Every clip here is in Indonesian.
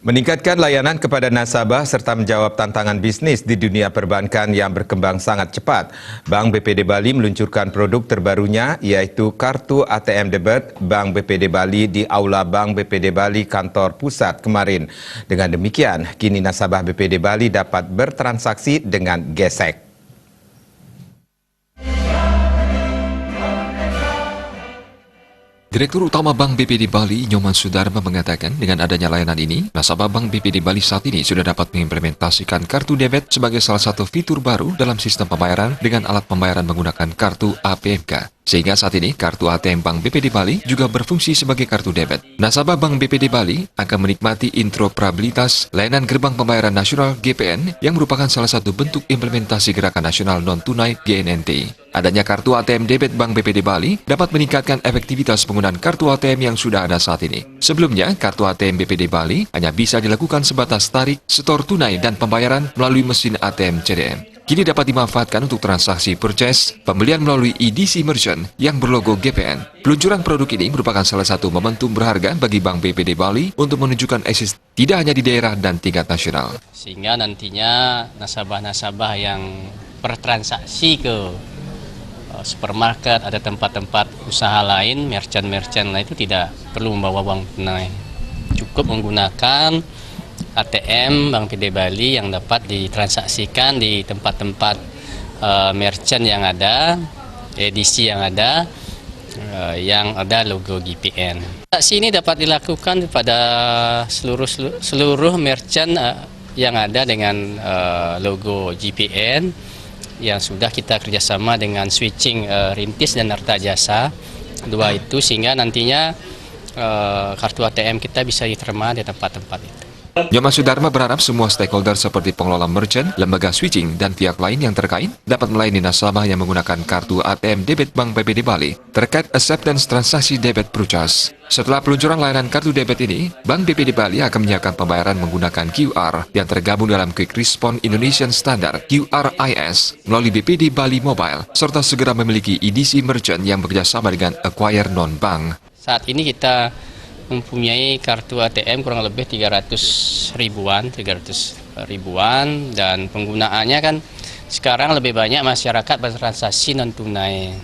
Meningkatkan layanan kepada nasabah serta menjawab tantangan bisnis di dunia perbankan yang berkembang sangat cepat. Bank BPD Bali meluncurkan produk terbarunya yaitu Kartu ATM Debit Bank BPD Bali di Aula Bank BPD Bali Kantor Pusat kemarin. Dengan demikian, kini nasabah BPD Bali dapat bertransaksi dengan gesek. Direktur Utama Bank BPD Bali, Nyoman Sudarma mengatakan dengan adanya layanan ini, nasabah Bank BPD Bali saat ini sudah dapat mengimplementasikan kartu debit sebagai salah satu fitur baru dalam sistem pembayaran dengan alat pembayaran menggunakan kartu APMK. Sehingga saat ini, kartu ATM Bank BPD Bali juga berfungsi sebagai kartu debit. Nasabah Bank BPD Bali akan menikmati interoperabilitas layanan gerbang pembayaran nasional GPN yang merupakan salah satu bentuk implementasi Gerakan Nasional Non-Tunai GNNT. Adanya kartu ATM debit Bank BPD Bali dapat meningkatkan efektivitas penggunaan kartu ATM yang sudah ada saat ini. Sebelumnya, kartu ATM BPD Bali hanya bisa dilakukan sebatas tarik, setor tunai, dan pembayaran melalui mesin ATM CDM. Kini dapat dimanfaatkan untuk transaksi purchase, pembelian melalui EDC Merchant yang berlogo GPN. Peluncuran produk ini merupakan salah satu momentum berharga bagi Bank BPD Bali untuk menunjukkan eksis tidak hanya di daerah dan tingkat nasional. Sehingga nantinya nasabah-nasabah yang bertransaksi ke supermarket, ada tempat-tempat usaha lain, merchant-merchant lain itu tidak perlu membawa uang tunai. Cukup menggunakan ATM Bank BPD Bali yang dapat ditransaksikan di tempat-tempat merchant yang ada, edisi yang ada logo GPN. Transaksi ini dapat dilakukan kepada seluruh merchant yang ada dengan logo GPN yang sudah kita kerjasama dengan switching Rintis dan Arta Jasa, dua itu, sehingga nantinya kartu ATM kita bisa diterima di tempat-tempat itu. Nyoman Sudarma berharap semua stakeholder seperti pengelola merchant, lembaga switching, dan pihak lain yang terkait dapat melayani nasabah yang menggunakan kartu ATM debit Bank BPD Bali terkait acceptance transaksi debit purchase. Setelah peluncuran layanan kartu debit ini, Bank BPD Bali akan menyiapkan pembayaran menggunakan QR yang tergabung dalam Quick Response Indonesian Standard QRIS melalui BPD Bali Mobile, serta segera memiliki EDC Merchant yang bekerjasama dengan acquire non-bank. Saat ini kita mempunyai kartu ATM kurang lebih 300 ribuan dan penggunaannya kan sekarang lebih banyak masyarakat bertransaksi non tunai,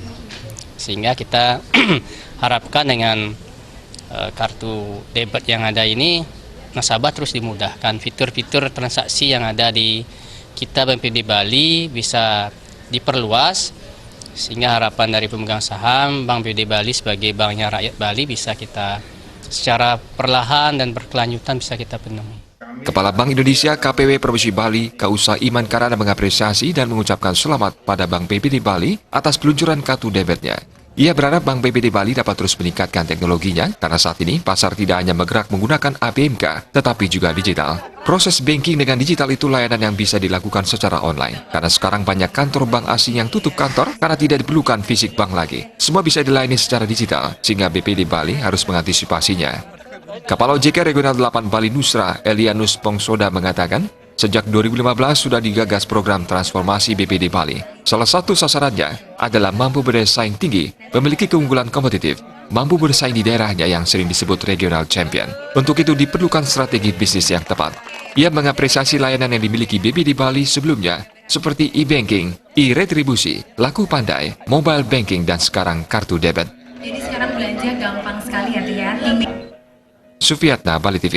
sehingga kita harapkan dengan kartu debit yang ada ini nasabah terus dimudahkan, fitur-fitur transaksi yang ada di kita BPD Bali bisa diperluas, sehingga harapan dari pemegang saham Bank BPD Bali sebagai banknya rakyat Bali bisa kita secara perlahan dan berkelanjutan bisa kita penuhi. Kepala Bank Indonesia KPW Provinsi Bali, Kausa Iman Karana mengapresiasi dan mengucapkan selamat pada Bank BPD Bali atas peluncuran kartu debitnya. Ia berharap Bank BPD Bali dapat terus meningkatkan teknologinya karena saat ini pasar tidak hanya bergerak menggunakan APMK tetapi juga digital. Proses banking dengan digital itu layanan yang bisa dilakukan secara online karena sekarang banyak kantor bank asing yang tutup kantor karena tidak diperlukan fisik bank lagi. Semua bisa dilayani secara digital sehingga BPD Bali harus mengantisipasinya. Kepala OJK Regional 8 Bali Nusra, Elianus Pongsoda mengatakan, sejak 2015 sudah digagas program transformasi BPD Bali. Salah satu sasarannya adalah mampu bersaing tinggi, memiliki keunggulan kompetitif, mampu bersaing di daerahnya yang sering disebut regional champion. Untuk itu diperlukan strategi bisnis yang tepat. Ia mengapresiasi layanan yang dimiliki BPD Bali sebelumnya, seperti e-banking, e-retribusi, laku pandai, mobile banking, dan sekarang kartu debit. Jadi sekarang belanja gampang sekali ya, Tia. Sufiatna, Bali TV.